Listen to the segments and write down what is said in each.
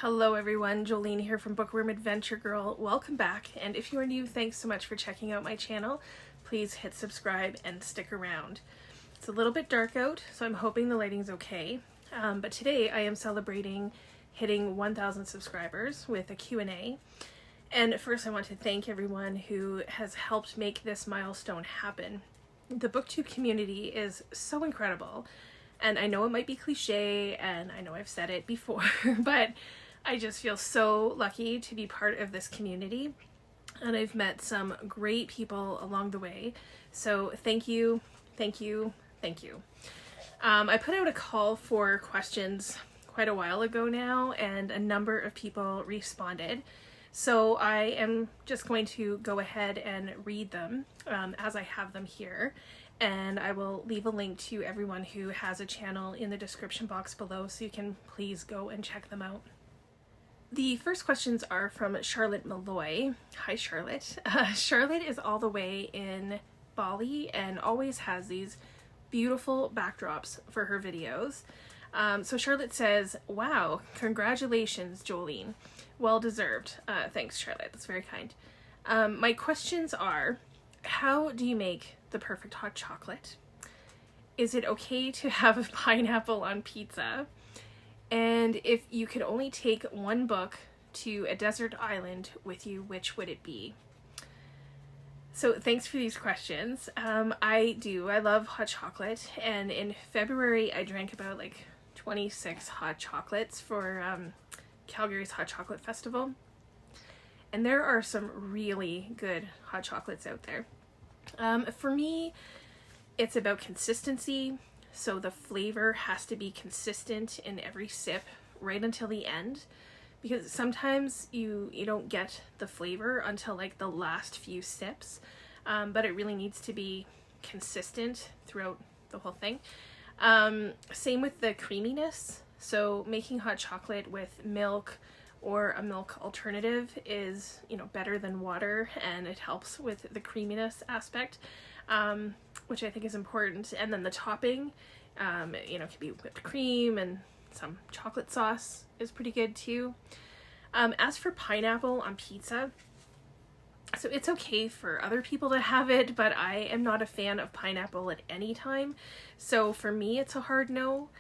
Hello everyone, Jolene here from Bookworm Adventure Girl. Welcome back, and if you are new, thanks so much for checking out my channel. Please hit subscribe and stick around. It's a little bit dark out, so I'm hoping the lighting's okay. But today I am celebrating hitting 1,000 subscribers with a Q&A. And first I want to thank everyone who has helped make this milestone happen. The BookTube community is so incredible. And I know it might be cliche, and I know I've said it before, but I just feel so lucky to be part of this community. And I've met some great people along the way. So thank you, thank you, thank you. I put out a call for questions quite a while ago now, and a number of people responded. So I am just going to go ahead and read them as I have them here. And I will leave a link to everyone who has a channel in the description box below, so you can please go and check them out. The first questions are from Charlotte Malloy. Hi Charlotte. Charlotte is all the way in Bali and always has these beautiful backdrops for her videos. So Charlotte says, wow, congratulations Jolene. Well deserved. Thanks Charlotte, that's very kind. My questions are, how do you make the perfect hot chocolate? Is it okay to have pineapple on pizza? And if you could only take one book to a desert island with you, which would it be? So thanks for these questions. I love hot chocolate, and in February I drank about like 26 hot chocolates for Calgary's Hot Chocolate Festival. And there are some really good hot chocolates out there. For me, it's about consistency, so the flavor has to be consistent in every sip right until the end, because sometimes you don't get the flavor until like the last few sips, but it really needs to be consistent throughout the whole thing. Same with the creaminess, so making hot chocolate with milk or a milk alternative is, better than water, and it helps with the creaminess aspect, which I think is important. And then the topping, could be whipped cream, and some chocolate sauce is pretty good too. As for pineapple on pizza, so it's okay for other people to have it, but I am not a fan of pineapple at any time. So for me, it's a hard no.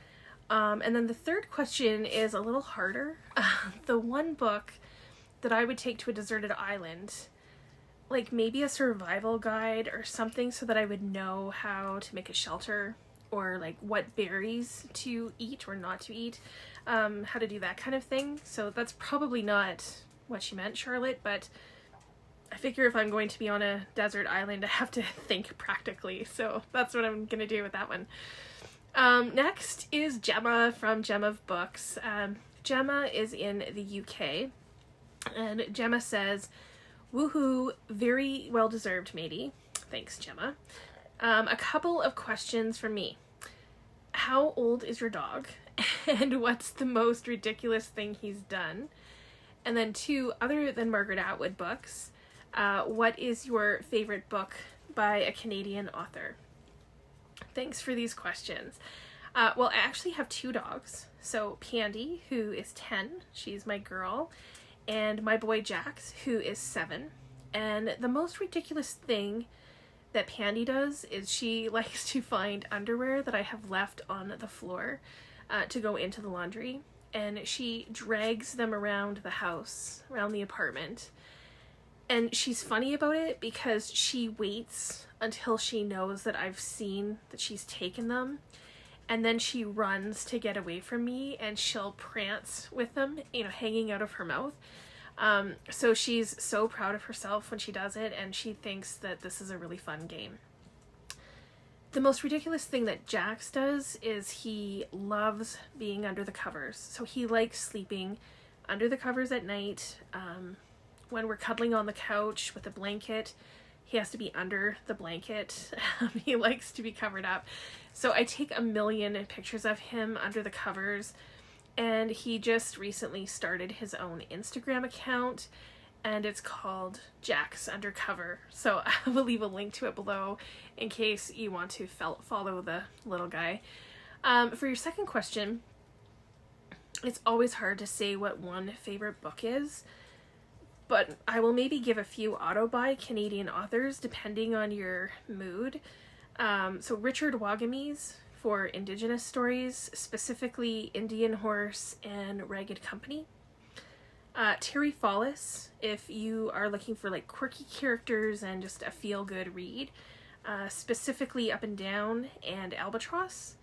And then the third question is a little harder. The one book that I would take to a deserted island, like maybe a survival guide or something, so that I would know how to make a shelter, or like what berries to eat or not to eat, how to do that kind of thing. So that's probably not what she meant, Charlotte, but I figure if I'm going to be on a desert island, I have to think practically. So that's what I'm gonna do with that one. Next is Gemma from Gemma of Books. Gemma is in the UK, and Gemma says, woohoo, very well deserved, matey. Thanks, Gemma. A couple of questions from me. How old is your dog? And what's the most ridiculous thing he's done? And then 2, other than Margaret Atwood books, what is your favorite book by a Canadian author? Thanks for these questions. Well, I actually have 2 dogs. So Pandy, who is 10, she's my girl, and my boy Jax, who is 7. And the most ridiculous thing that Pandy does is she likes to find underwear that I have left on the floor to go into the laundry, and she drags them around the house, around the apartment. And she's funny about it because she waits until she knows that I've seen that she's taken them, and then she runs to get away from me, and she'll prance with them, hanging out of her mouth. So she's so proud of herself when she does it, and she thinks that this is a really fun game. The most ridiculous thing that Jax does is he loves being under the covers. So he likes sleeping under the covers at night. When we're cuddling on the couch with a blanket, he has to be under the blanket. He likes to be covered up. So I take a million pictures of him under the covers, and he just recently started his own Instagram account, and it's called Jax Undercover. So I will leave a link to it below in case you want to follow the little guy. For your second question, it's always hard to say what one favorite book is, but I will maybe give a few auto-buy Canadian authors depending on your mood. So Richard Wagamese for Indigenous stories, specifically Indian Horse and Ragged Company. Terry Fallis, if you are looking for like quirky characters and just a feel-good read, specifically Up and Down and Albatross.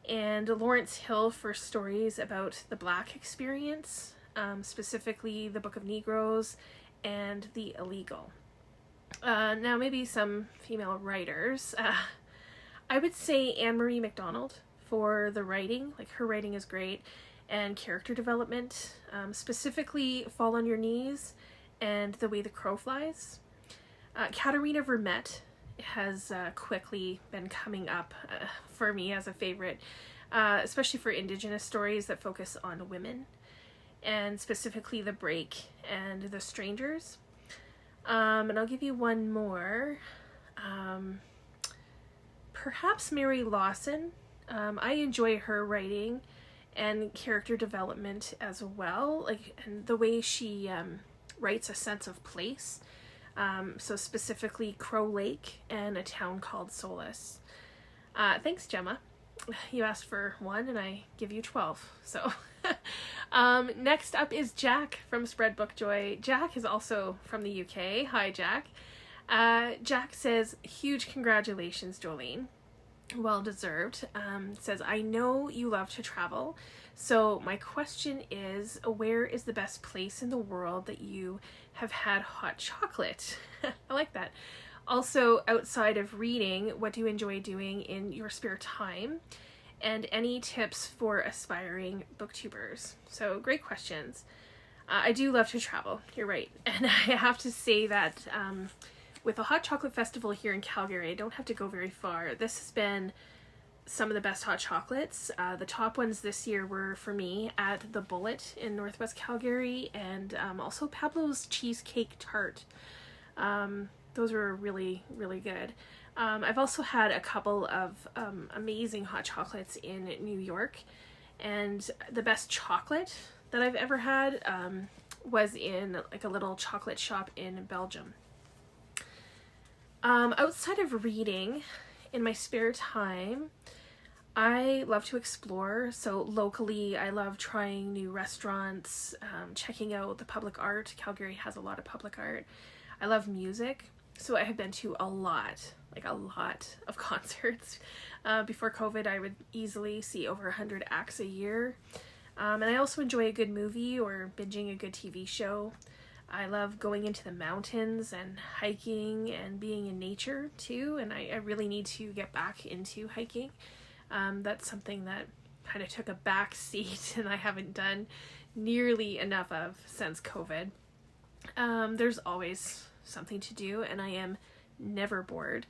And Lawrence Hill for stories about the Black experience, specifically the Book of Negroes and The Illegal. Now maybe some female writers. I would say Anne-Marie MacDonald for the writing, like her writing is great, and character development, specifically Fall on Your Knees and The Way the Crow Flies. Katherena Vermette has quickly been coming up for me as a favorite, especially for Indigenous stories that focus on women, and specifically The Break and The Strangers. And I'll give you one more. Perhaps Mary Lawson. I enjoy her writing and character development as well, like, and the way she writes a sense of place. So specifically Crow Lake and A Town Called Solace. Thanks, Gemma. You asked for one and I give you 12. So next up is Jack from Spread Book Joy. Jack is also from the UK. Hi, Jack. Jack says, huge congratulations, Jolene. Well deserved. Says, I know you love to travel. So my question is, where is the best place in the world that you have had hot chocolate? I like that. Also, outside of reading, what do you enjoy doing in your spare time? And any tips for aspiring booktubers? So great questions. I do love to travel. You're right. And I have to say that with the Hot Chocolate Festival here in Calgary, I don't have to go very far. This has been some of the best hot chocolates. The top ones this year were, for me, at The Bullet in Northwest Calgary, and also Pablo's Cheesecake Tart. Those were really, really good. I've also had a couple of amazing hot chocolates in New York, and the best chocolate that I've ever had was in like a little chocolate shop in Belgium. Outside of reading, in my spare time, I love to explore. So locally, I love trying new restaurants, checking out the public art. Calgary has a lot of public art. I love music, so I have been to a lot of concerts. Before COVID, I would easily see over 100 acts a year. And I also enjoy a good movie or binging a good TV show. I love going into the mountains and hiking and being in nature too, and I really need to get back into hiking. That's something that kind of took a back seat and I haven't done nearly enough of since COVID. There's always something to do and I am never bored.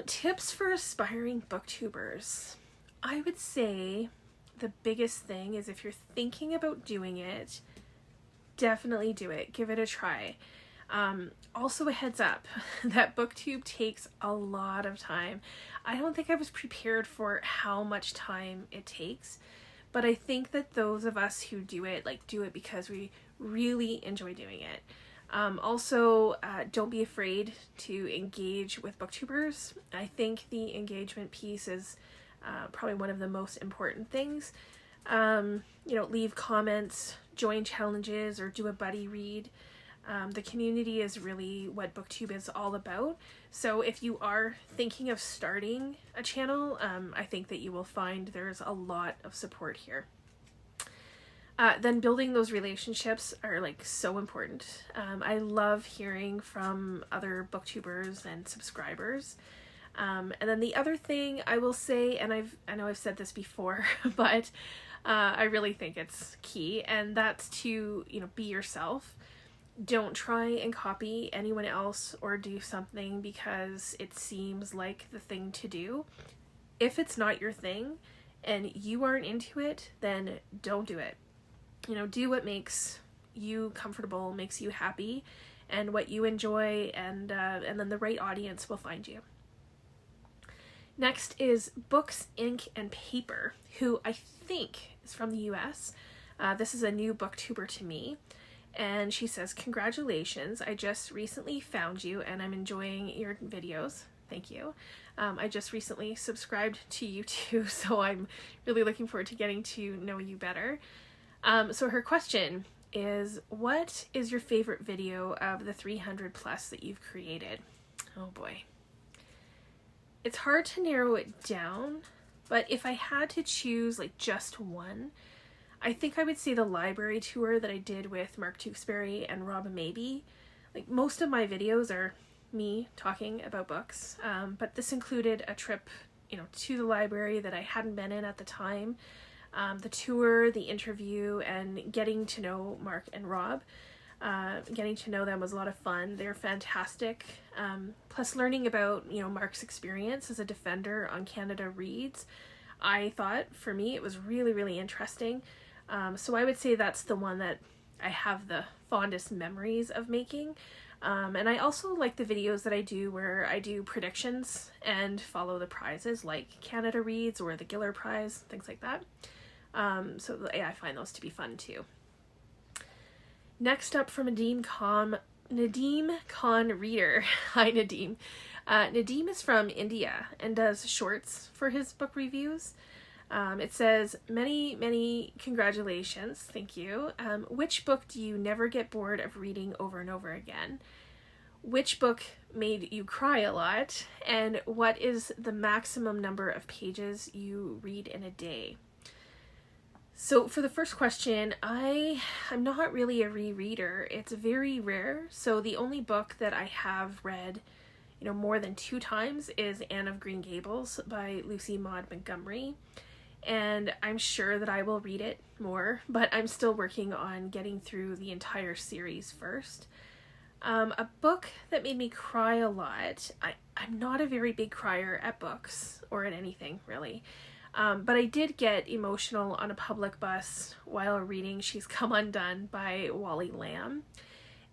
Tips for aspiring booktubers. I would say the biggest thing is if you're thinking about doing it, definitely do it. Give it a try. Also a heads up that BookTube takes a lot of time. I don't think I was prepared for how much time it takes, but I think that those of us who do it because we really enjoy doing it. Also, don't be afraid to engage with booktubers. I think the engagement piece is probably one of the most important things. Leave comments, join challenges, or do a buddy read. The community is really what BookTube is all about. So if you are thinking of starting a channel, I think that you will find there's a lot of support here. Then building those relationships are so important. I love hearing from other booktubers and subscribers. And then the other thing I will say, and I know I've said this before, but I really think it's key, and that's to, be yourself. Don't try and copy anyone else or do something because it seems like the thing to do. If it's not your thing and you aren't into it, then don't do it. Do what makes you comfortable, makes you happy, and what you enjoy, and then the right audience will find you. Next is Books, Ink, and Paper, who I think is from the US. This is a new booktuber to me. And she says, congratulations, I just recently found you and I'm enjoying your videos. Thank you. I just recently subscribed to you too, so I'm really looking forward to getting to know you better. So her question is, what is your favorite video of the 300 plus that you've created? Oh boy. It's hard to narrow it down, but if I had to choose like just one, I think I would say the library tour that I did with Mark Tewksbury and Rob Maybe. Like, most of my videos are me talking about books, but this included a trip, to the library that I hadn't been in at the time, the tour, the interview, and getting to know Mark and Rob. Getting to know them was a lot of fun. They're fantastic. Plus learning about, Mark's experience as a defender on Canada Reads. I thought, for me, it was really, really interesting. So I would say that's the one that I have the fondest memories of making. And I also like the videos that I do where I do predictions and follow the prizes like Canada Reads or the Giller Prize, things like that. So yeah, I find those to be fun too. Next up from Nadeem Khan Reader. Hi Nadeem. Nadeem is from India and does shorts for his book reviews. It says, many congratulations. Thank you. Which book do you never get bored of reading over and over again? Which book made you cry a lot? And what is the maximum number of pages you read in a day? So for the first question, I'm not really a rereader. It's very rare. So the only book that I have read, more than 2 times is Anne of Green Gables by Lucy Maud Montgomery. And I'm sure that I will read it more, but I'm still working on getting through the entire series first. A book that made me cry a lot, I'm not a very big crier at books, or at anything, really. But I did get emotional on a public bus while reading She's Come Undone by Wally Lamb.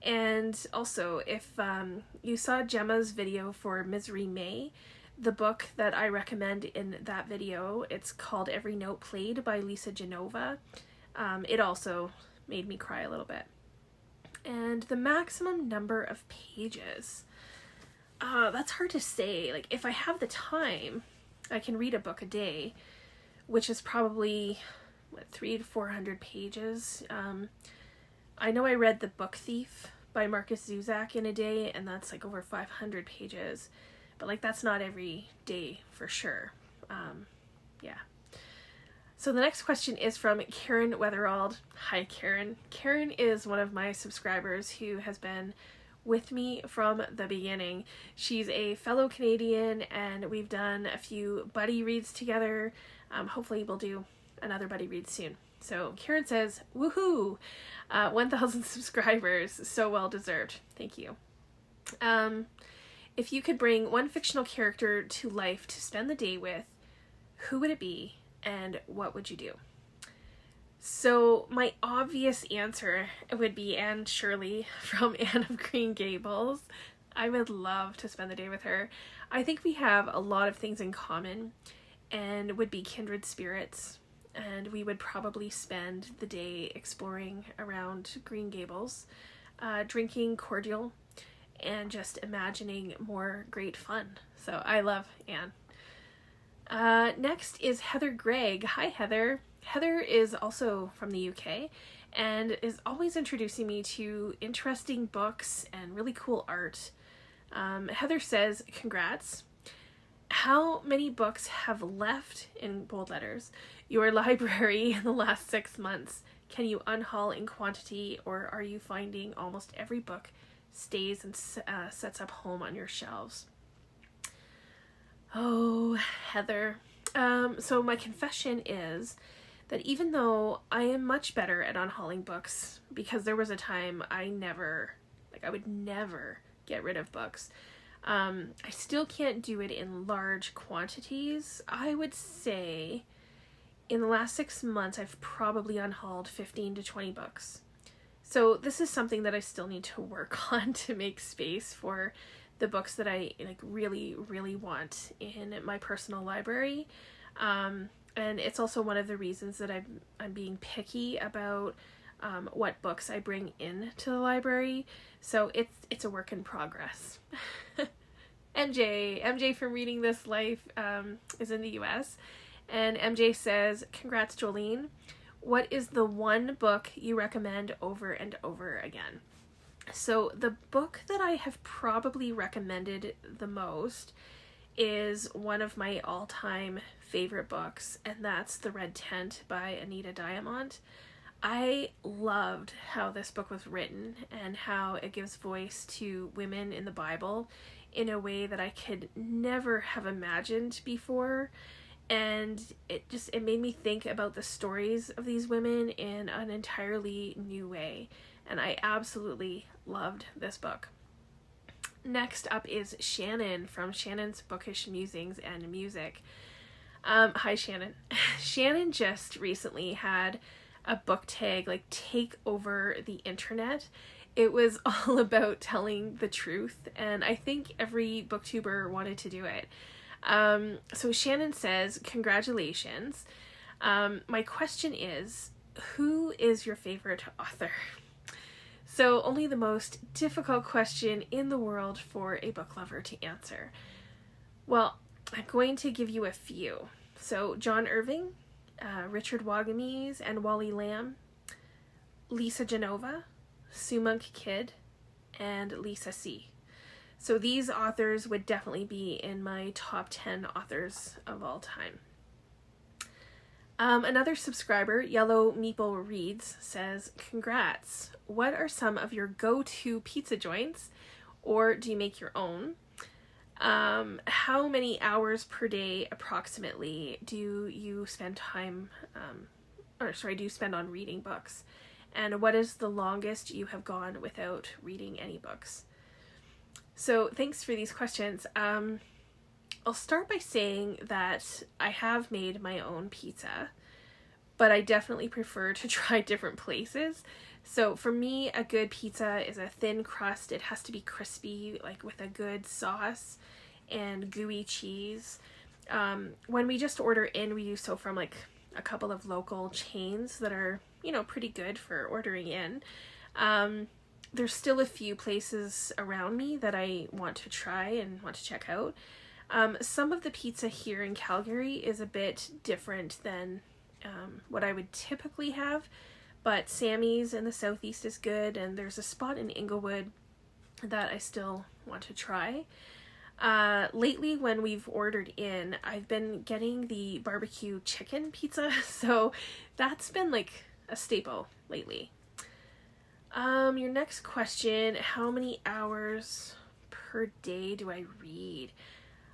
And also, if you saw Gemma's video for Misery May, the book that I recommend in that video, it's called Every Note Played by Lisa Genova. It also made me cry a little bit. And the maximum number of pages, that's hard to say. Like, if I have the time, I can read a book a day, which is probably 300 to 400 pages. I know I read The Book Thief by Markus Zusak in a day, and that's like over 500 pages. But like, that's not every day for sure. Yeah. So the next question is from Karen Wetherald. Hi, Karen. Karen is one of my subscribers who has been with me from the beginning. She's a fellow Canadian and we've done a few buddy reads together. Hopefully we'll do another buddy read soon. So Karen says, woohoo, 1,000 subscribers. So well deserved. Thank you. If you could bring one fictional character to life to spend the day with, who would it be and what would you do? So my obvious answer would be Anne Shirley from Anne of Green Gables. I would love to spend the day with her. I think we have a lot of things in common and would be kindred spirits. And we would probably spend the day exploring around Green Gables, drinking cordial, and just imagining more great fun. So I love Anne. Next is Heather Gregg. Hi, Heather. Heather is also from the UK and is always introducing me to interesting books and really cool art. Heather says, congrats. How many books have left, in bold letters, your library in the last 6 months? Can you unhaul in quantity, or are you finding almost every book stays and sets up home on your shelves? Oh, Heather. So my confession is that even though I am much better at unhauling books, because there was a time I would never get rid of books, I still can't do it in large quantities. I would say in the last 6 months, I've probably unhauled 15 to 20 books. So this is something that I still need to work on to make space for the books that I really, really want in my personal library. And it's also one of the reasons that I'm being picky about what books I bring into the library. So it's a work in progress. MJ from Reading This Life is in the US. And MJ says, congrats, Jolene. What is the one book you recommend over and over again? So the book that I have probably recommended the most is one of my all-time favorite books, and that's The Red Tent by Anita Diamant. I loved how this book was written and how it gives voice to women in the Bible in a way that I could never have imagined before. And it made me think about the stories of these women in an entirely new way. And I absolutely loved this book. Next up is Shannon from Shannon's Bookish Musings and Music. Hi, Shannon. Shannon just recently had a book tag take over the internet. It was all about telling the truth, and I think every booktuber wanted to do it. So Shannon says, congratulations. My question is, who is your favorite author? So only the most difficult question in the world for a book lover to answer. Well, I'm going to give you a few. So John Irving, Richard Wagamese and Wally Lamb, Lisa Genova, Sue Monk Kidd, and Lisa C. So these authors would definitely be in my top 10 authors of all time. Another subscriber, Yellowmeeplereads, says, congrats. What are some of your go-to pizza joints, or do you make your own? How many hours per day approximately do you spend on reading books? And what is the longest you have gone without reading any books? So thanks for these questions. I'll start by saying that I have made my own pizza, but I definitely prefer to try different places. So for me, a good pizza is a thin crust. It has to be crispy, with a good sauce and gooey cheese. When we just order in, we do so from a couple of local chains that are, pretty good for ordering in. There's still a few places around me that I want to try and want to check out. Some of the pizza here in Calgary is a bit different than what I would typically have, but Sammy's in the southeast is good, and there's a spot in Inglewood that I still want to try. Lately, when we've ordered in, I've been getting the barbecue chicken pizza, so that's been a staple lately. Your next question, how many hours per day do I read?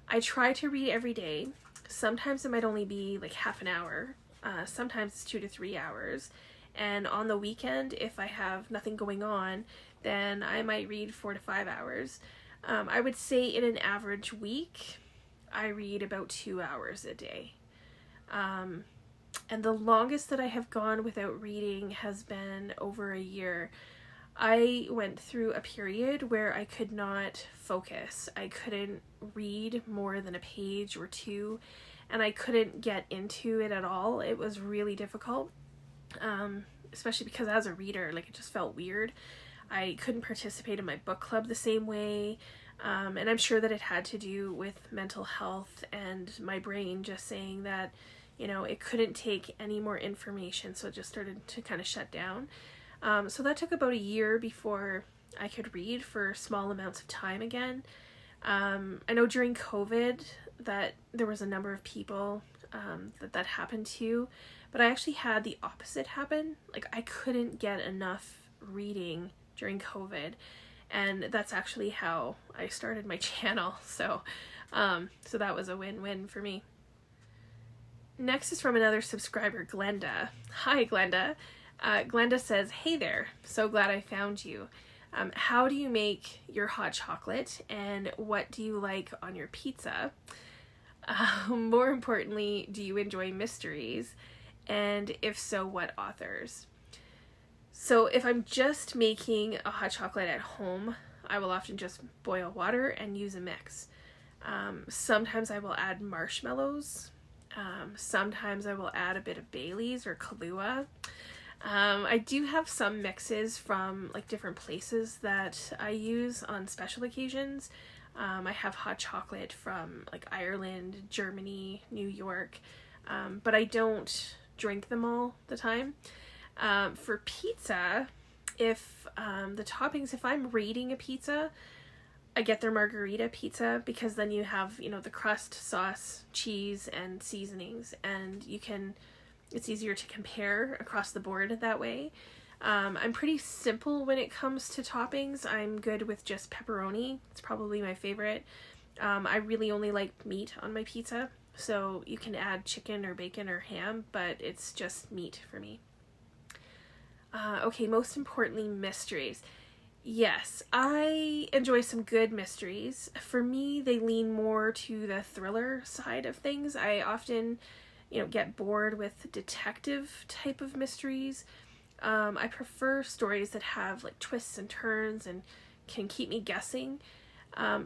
I try to read every day. Sometimes it might only be half an hour. Sometimes it's 2 to 3 hours. And on the weekend, if I have nothing going on, then I might read 4 to 5 hours. I would say in an average week, I read about 2 hours a day. And the longest that I have gone without reading has been over a year. I went through a period where I could not focus. I couldn't read more than a page or two, and I couldn't get into it at all. It was really difficult, especially because as a reader, it just felt weird. I couldn't participate in my book club the same way, and I'm sure that it had to do with mental health and my brain just saying that, it couldn't take any more information, so it just started to kind of shut down. So that took about a year before I could read for small amounts of time again. I know during COVID that there was a number of people that happened to, but I actually had the opposite happen. I couldn't get enough reading during COVID, and that's actually how I started my channel. So that was a win-win for me. Next is from another subscriber, Glenda. Hi, Glenda. Glenda says, hey there, so glad I found you. How do you make your hot chocolate, and what do you like on your pizza? More importantly, do you enjoy mysteries? And if so, what authors? So if I'm just making a hot chocolate at home, I will often just boil water and use a mix. Sometimes I will add marshmallows. Sometimes I will add a bit of Bailey's or Kahlua. I do have some mixes from like different places that I use on special occasions. I have hot chocolate from like Ireland, Germany, New York, but I don't drink them all the time. For pizza, if the toppings, if I'm rating a pizza, I get their margarita pizza, because then you have, you know, the crust, sauce, cheese, and seasonings, and it's easier to compare across the board that way. I'm pretty simple when it comes to toppings. I'm good with just pepperoni. It's probably my favorite. I really only like meat on my pizza, so you can add chicken or bacon or ham, but it's just meat for me. Okay, most importantly, mysteries. Yes, I enjoy some good mysteries. For me, they lean more to the thriller side of things. I often, you know, get bored with detective type of mysteries. I prefer stories that have like twists and turns and can keep me guessing.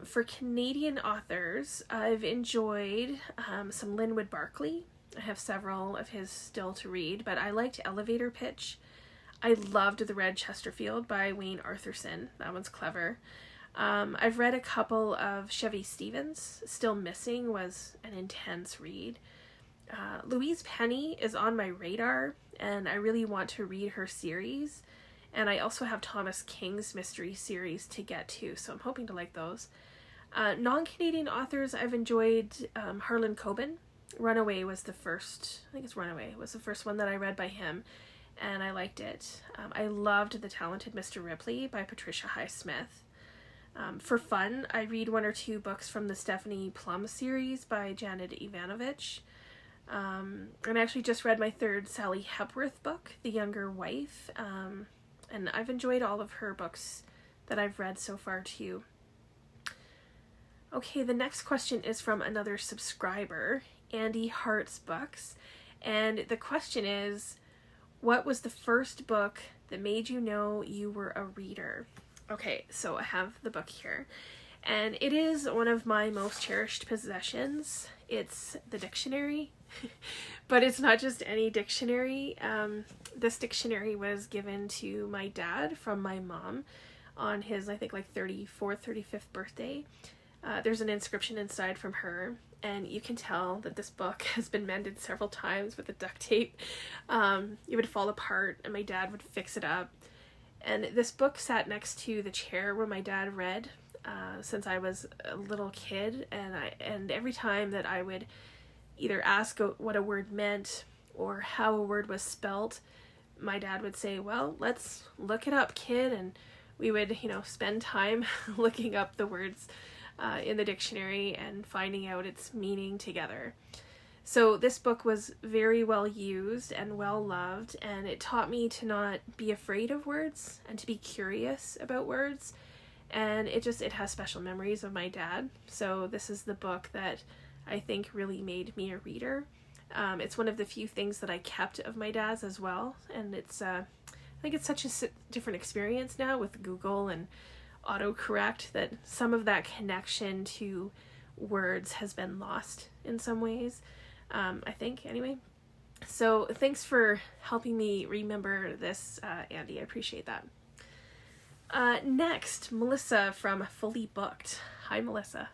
For Canadian authors, I've enjoyed some Linwood Barclay. I have several of his still to read, but I liked Elevator Pitch. I loved The Red Chesterfield by Wayne Arthurson. That one's clever. I've read a couple of Chevy Stevens. Still Missing was an intense read. Louise Penny is on my radar, and I really want to read her series. And I also have Thomas King's mystery series to get to, so I'm hoping to like those. Non-Canadian authors, I've enjoyed Harlan Coben. Runaway was the first, I think it's Runaway, was the first one that I read by him, and I liked it. I loved The Talented Mr. Ripley by Patricia Highsmith. For fun, I read one or two books from the Stephanie Plum series by Janet Ivanovich. And I actually just read my third Sally Hepworth book, The Younger Wife, and I've enjoyed all of her books that I've read so far too. Okay, the next question is from another subscriber, Andee Hearts Books, and the question is, what was the first book that made you know you were a reader? Okay, so I have the book here, and it is one of my most cherished possessions. It's the dictionary, but it's not just any dictionary. This dictionary was given to my dad from my mom on his, I think, like 34th, 35th birthday. There's an inscription inside from her, and you can tell that this book has been mended several times with the duct tape. It would fall apart, and my dad would fix it up. And this book sat next to the chair where my dad read since I was a little kid, and every time that I would either ask what a word meant or how a word was spelt, my dad would say, well, let's look it up, kid, and we would, you know, spend time looking up the words in the dictionary and finding out its meaning together. So this book was very well used and well loved, and it taught me to not be afraid of words and to be curious about words, and it has special memories of my dad. So this is the book that I think really made me a reader. It's one of the few things that I kept of my dad's as well, and it's I think it's such a different experience now with Google and autocorrect that some of that connection to words has been lost in some ways, I think, anyway. So thanks for helping me remember this, Andee. I appreciate that. Next, Melissa from Fully Booked. Hi, Melissa.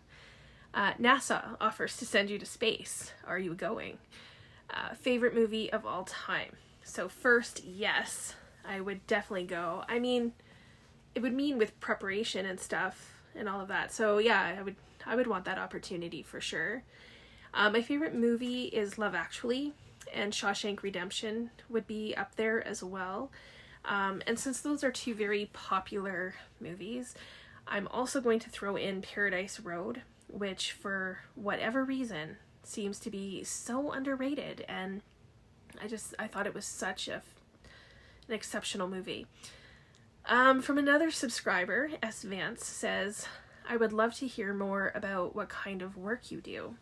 NASA offers to send you to space. Are you going? Favorite movie of all time. So first, yes, I would definitely go. I mean, it would mean with preparation and stuff and all of that. So yeah, I would want that opportunity for sure. My favorite movie is Love Actually, and Shawshank Redemption would be up there as well. And since those are two very popular movies, I'm also going to throw in Paradise Road, which for whatever reason seems to be so underrated, and I thought it was such an exceptional movie. From another subscriber, S. Vance, says, I would love to hear more about what kind of work you do.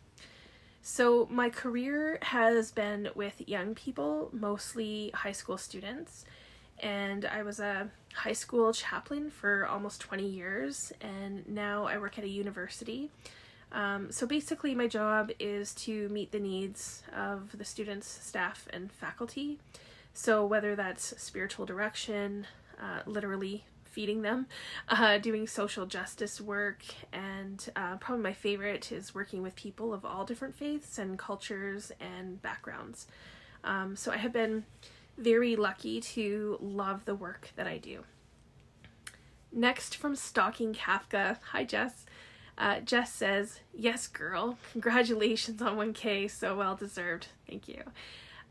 So my career has been with young people, mostly high school students, and I was a high school chaplain for almost 20 years, and now I work at a university. So basically my job is to meet the needs of the students, staff, and faculty. So whether that's spiritual direction, literally feeding them, doing social justice work, and probably my favorite is working with people of all different faiths and cultures and backgrounds. So I have been very lucky to love the work that I do. Next from Stalking Kafka, hi Jess. Jess says, yes girl, congratulations on 1K, so well deserved, thank you.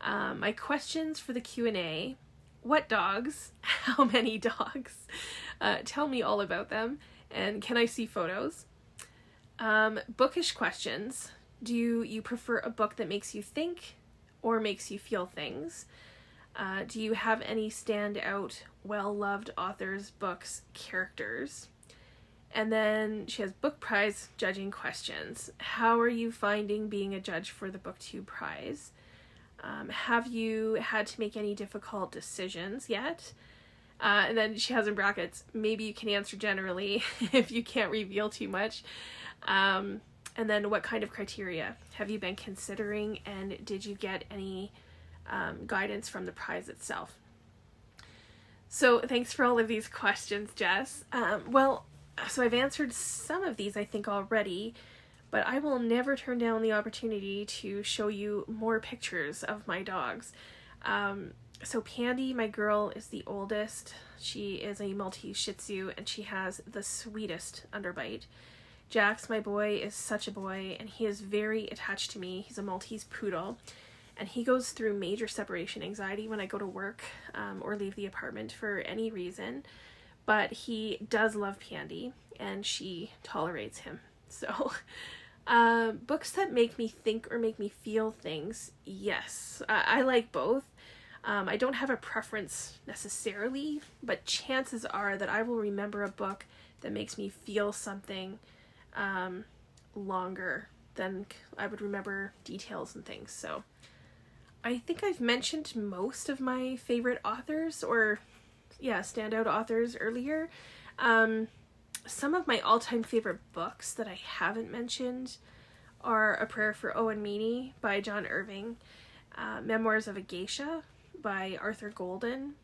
My questions for the Q&A: what dogs? How many dogs? Tell me all about them, and can I see photos? Bookish questions: do you prefer a book that makes you think or makes you feel things? Do you have any standout, well-loved authors, books, characters? And then she has book prize judging questions. How are you finding being a judge for the BookTube prize? Have you had to make any difficult decisions yet? And then she has in brackets, maybe you can answer generally if you can't reveal too much. And then what kind of criteria have you been considering, and did you get any guidance from the prize itself? So thanks for all of these questions, Jess. So I've answered some of these I think already, but I will never turn down the opportunity to show you more pictures of my dogs. So Pandy, my girl, is the oldest. She is a Maltese Shih Tzu, and she has the sweetest underbite. Jax, my boy, is such a boy, and he is very attached to me. He's a Maltese Poodle, and he goes through major separation anxiety when I go to work or leave the apartment for any reason. But he does love Pandy, and she tolerates him. So, books that make me think or make me feel things, yes. I like both. I don't have a preference necessarily, but chances are that I will remember a book that makes me feel something longer than I would remember details and things. So, I think I've mentioned most of my favorite authors, or standout authors earlier. Some of my all-time favorite books that I haven't mentioned are A Prayer for Owen Meany by John Irving, Memoirs of a Geisha by Arthur Golden,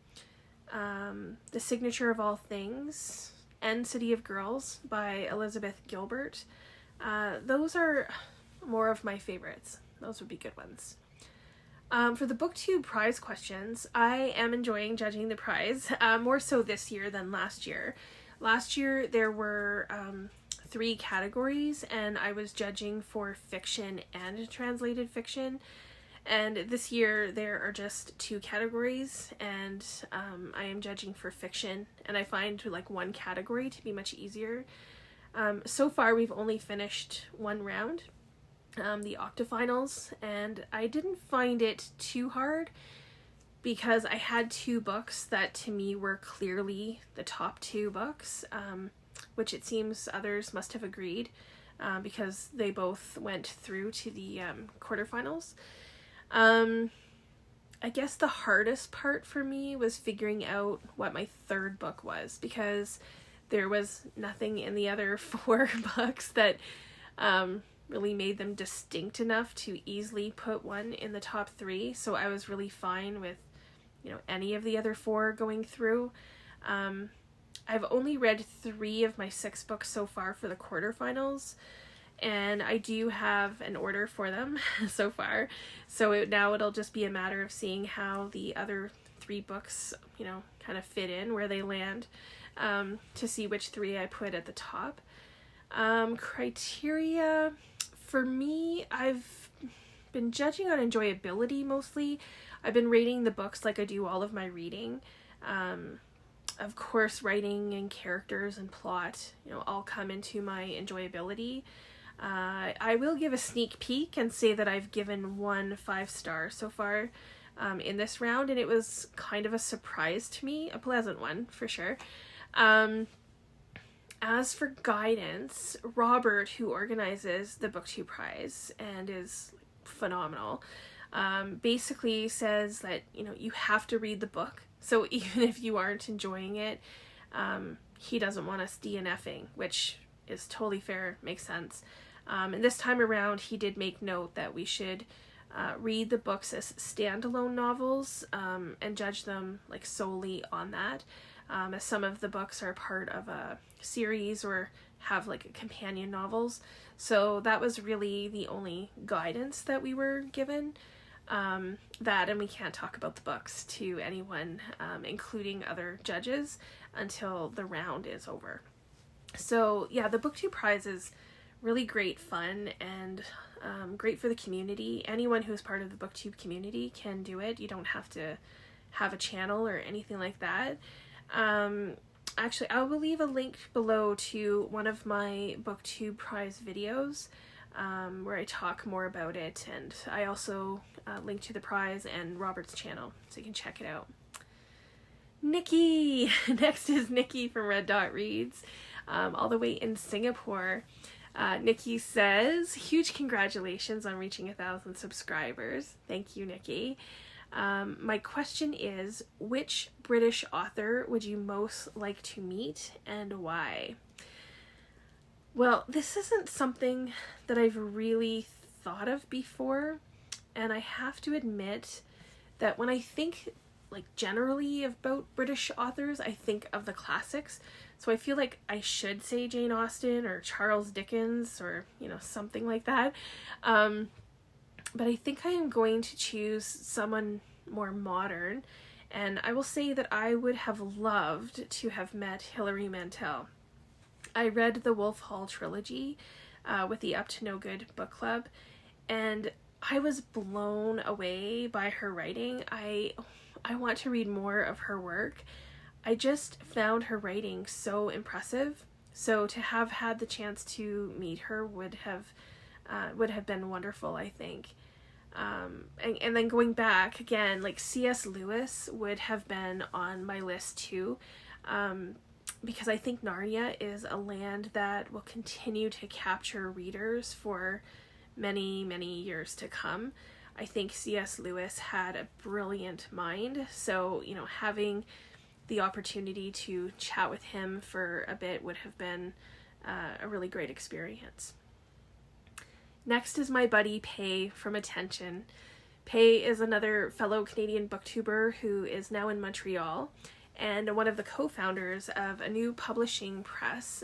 The Signature of All Things, and City of Girls by Elizabeth Gilbert. Those are more of my favorites. Those would be good ones. For the BookTube prize questions, I am enjoying judging the prize, more so this year than last year. Last year there were 3 categories, and I was judging for fiction and translated fiction. And this year there are just 2 categories, and I am judging for fiction, and I find like one category to be much easier. So far we've only finished 1 round. The octafinals, and I didn't find it too hard because I had 2 books that to me were clearly the top 2 books, which it seems others must have agreed because they both went through to the quarterfinals. I guess the hardest part for me was figuring out what my 3rd book was, because there was nothing in the other 4 books that really made them distinct enough to easily put one in the top 3. So I was really fine with, any of the other 4 going through. I've only read 3 of my 6 books so far for the quarterfinals, and I do have an order for them so far. So now it'll just be a matter of seeing how the other 3 books, kind of fit in, where they land, to see which 3 I put at the top. Criteria, for me, I've been judging on enjoyability mostly. I've been rating the books like I do all of my reading. Of course, writing and characters and plot, all come into my enjoyability. I will give a sneak peek and say that I've given 1 5-star so far in this round, and it was kind of a surprise to me, a pleasant one for sure. As for guidance, Robert, who organizes the BookTube prize and is phenomenal, basically says that, you have to read the book. So even if you aren't enjoying it, he doesn't want us DNFing, which is totally fair, makes sense. And this time around, he did make note that we should read the books as standalone novels and judge them like solely on that, as some of the books are part of a series or have like companion novels. So that was really the only guidance that we were given. That, and we can't talk about the books to anyone, including other judges, until the round is over. So yeah, the BookTube prize is really great fun and great for the community. Anyone who's part of the BookTube community can do it. You don't have to have a channel or anything like that. Actually, I will leave a link below to one of my BookTube prize videos where I talk more about it, and I also link to the prize and Robert's channel, so you can check it out. Nikki! Next is Nikki from Red Dot Reads, all the way in Singapore. Nikki says, huge congratulations on reaching 1,000 subscribers. Thank you, Nikki. My question is, which British author would you most like to meet and why? Well, this isn't something that I've really thought of before, and I have to admit that when I think like generally about British authors, I think of the classics. So I feel like I should say Jane Austen or Charles Dickens or, you know, something like that. But I think I am going to choose someone more modern, and I will say that I would have loved to have met Hilary Mantel. I read the Wolf Hall trilogy with the Up to No Good book club, and I was blown away by her writing. I want to read more of her work. I just found her writing so impressive. So to have had the chance to meet her would have been wonderful, I think. And then going back again, like C.S. Lewis would have been on my list too, because I think Narnia is a land that will continue to capture readers for many, many years to come. I think C.S. Lewis had a brilliant mind, so, you know, having the opportunity to chat with him for a bit would have been a really great experience. Next is my buddy Pei from Attention. Pei is another fellow Canadian booktuber who is now in Montreal and one of the co-founders of a new publishing press.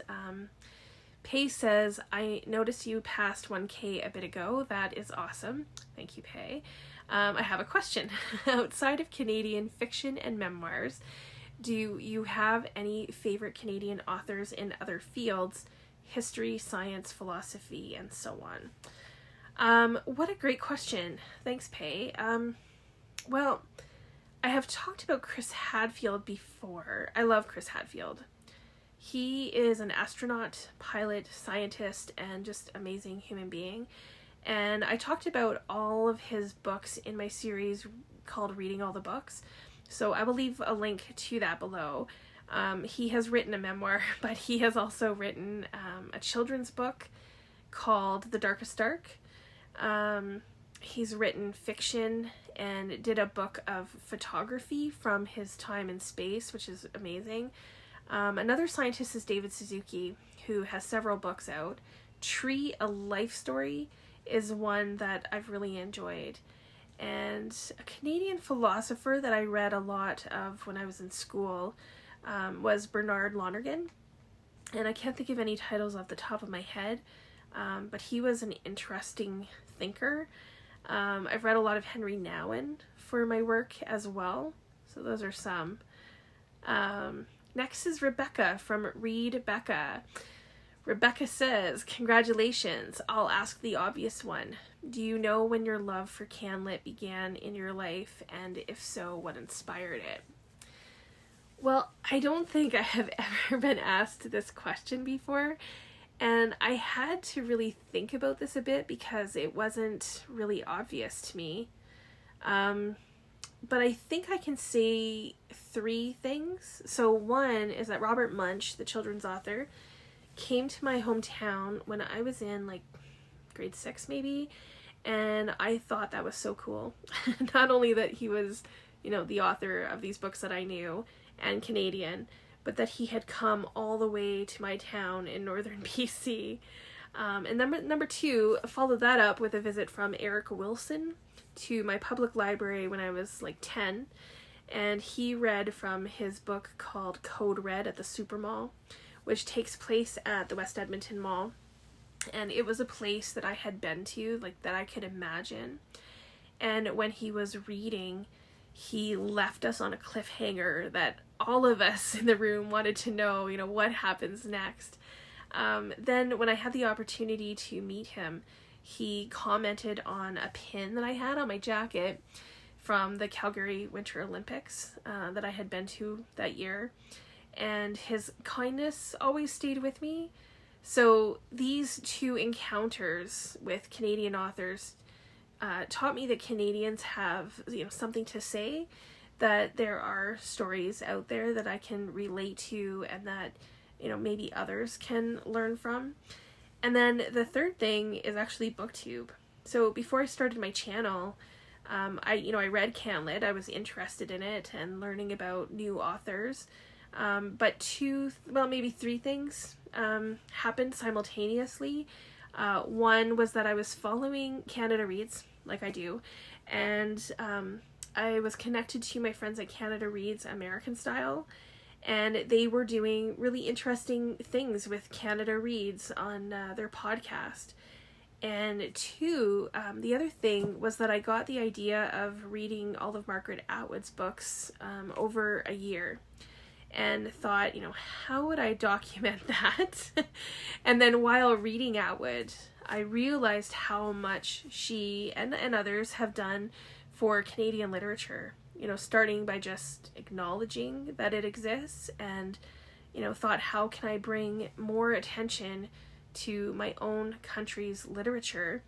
Pei says, I noticed you passed 1K a bit ago. That is awesome. Thank you, Pei. I have a question. Outside of Canadian fiction and memoirs, do you have any favorite Canadian authors in other fields? History, science, philosophy, and so on. What a great question. Thanks, Pei. Well, I have talked about Chris Hadfield before. I love Chris Hadfield. He is an astronaut, pilot, scientist, and just amazing human being. And I talked about all of his books in my series called Reading All the Books. So I will leave a link to that below. He has written a memoir, but he has also written a children's book called The Darkest Dark. He's written fiction and did a book of photography from his time in space, which is amazing. Another scientist is David Suzuki, who has several books out. Tree, A Life Story is one that I've really enjoyed. And a Canadian philosopher that I read a lot of when I was in school was Bernard Lonergan. And I can't think of any titles off the top of my head, but he was an interesting thinker. I've read a lot of Henry Nouwen for my work as well, so those are some. Next is Rebecca from Read Becca. Rebecca says, congratulations, I'll ask the obvious one. Do you know when your love for CanLit began in your life, and if so, what inspired it? Well, I don't think I have ever been asked this question before, and I had to really think about this a bit because it wasn't really obvious to me. But I think I can say 3 things. So one is that Robert Munsch, the children's author, came to my hometown when I was in like grade 6 maybe, and I thought that was so cool. Not only that he was, you know, the author of these books that I knew and Canadian, but that he had come all the way to my town in northern BC. And number 2, followed that up with a visit from Eric Wilson to my public library when I was like 10. And he read from his book called Code Red at the Super Mall, which takes place at the West Edmonton Mall. And it was a place that I had been to, like, that I could imagine. And when he was reading, he left us on a cliffhanger that all of us in the room wanted to know, you know, what happens next. Then when I had the opportunity to meet him, he commented on a pin that I had on my jacket from the Calgary Winter Olympics that I had been to that year. And his kindness always stayed with me. So these 2 encounters with Canadian authors taught me that Canadians have, you know, something to say, that there are stories out there that I can relate to and that, you know, maybe others can learn from. And then the third thing is actually BookTube. So before I started my channel, I read CanLit. I was interested in it and learning about new authors. But 2, well, maybe 3 things happened simultaneously. One was that I was following Canada Reads, like I do, and I was connected to my friends at Canada Reads American Style, and they were doing really interesting things with Canada Reads on their podcast. And 2, the other thing was that I got the idea of reading all of Margaret Atwood's books over a year. And thought, you know, how would I document that? And then while reading Atwood, I realized how much she and others have done for Canadian literature. You know, starting by just acknowledging that it exists and, you know, thought, how can I bring more attention to my own country's literature?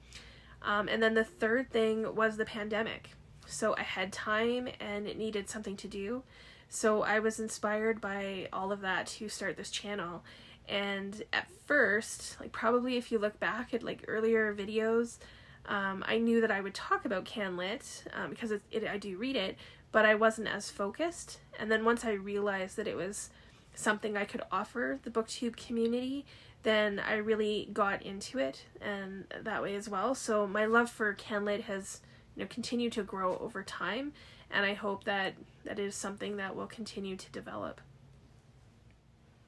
And then the third thing was the pandemic. So I had time and it needed something to do. So I was inspired by all of that to start this channel. And at first, like, probably if you look back at like earlier videos, I knew that I would talk about CanLit because I do read it, but I wasn't as focused. And then once I realized that it was something I could offer the BookTube community, then I really got into it and that way as well. So my love for CanLit has, you know, continued to grow over time. And I hope that that is something that will continue to develop.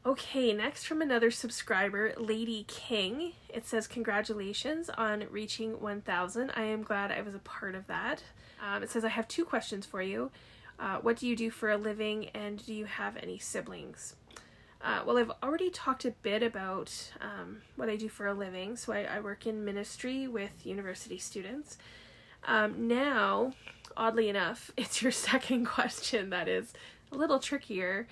Okay, next from another subscriber, LadyKing. It says, congratulations on reaching 1,000. I am glad I was a part of that. It says, I have 2 questions for you. What do you do for a living, and do you have any siblings? Well, I've already talked a bit about what I do for a living. So I work in ministry with university students. Now, oddly enough, it's your second question that is a little trickier.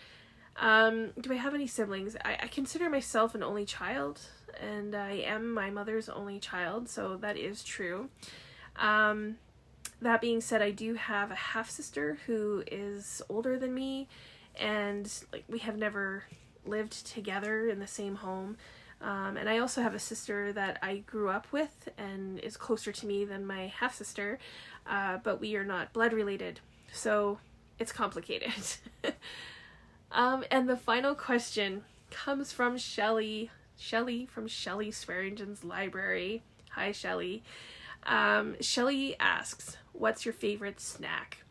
Do I have any siblings? I consider myself an only child, and I am my mother's only child, so that is true. That being said, I do have a half-sister who is older than me, and like we have never lived together in the same home. And I also have a sister that I grew up with and is closer to me than my half-sister, but we are not blood related, so it's complicated. And the final question comes from Shelly. Shelly from Shelly Swearingen's library. Hi, Shelly. Shelly asks, what's your favorite snack?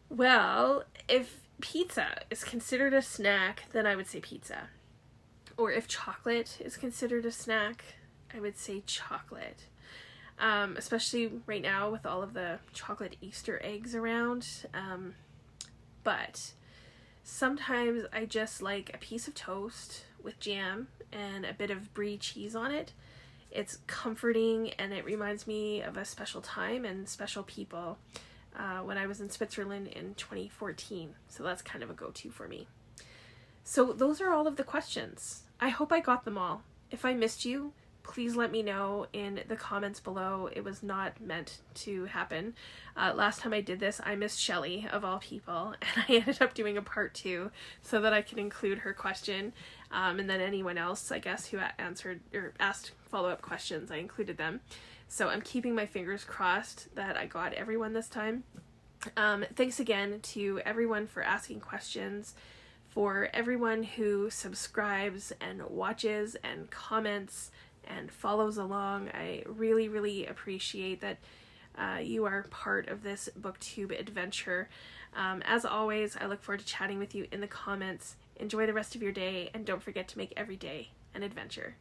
Well, if pizza is considered a snack, then I would say pizza. Or if chocolate is considered a snack, I would say chocolate. Especially right now with all of the chocolate Easter eggs around. But sometimes I just like a piece of toast with jam and a bit of brie cheese on it. It's comforting and it reminds me of a special time and special people when I was in Switzerland in 2014. So that's kind of a go-to for me. So those are all of the questions. I hope I got them all. If I missed you, please let me know in the comments below. It was not meant to happen. Last time I did this, I missed Shelly, of all people, and I ended up doing a part 2 so that I could include her question. And then anyone else, I guess, who answered or asked follow-up questions, I included them. So I'm keeping my fingers crossed that I got everyone this time. Thanks again to everyone for asking questions, for everyone who subscribes and watches and comments and follows along. I really, really appreciate that you are part of this BookTube adventure. As always, I look forward to chatting with you in the comments. Enjoy the rest of your day, and don't forget to make every day an adventure.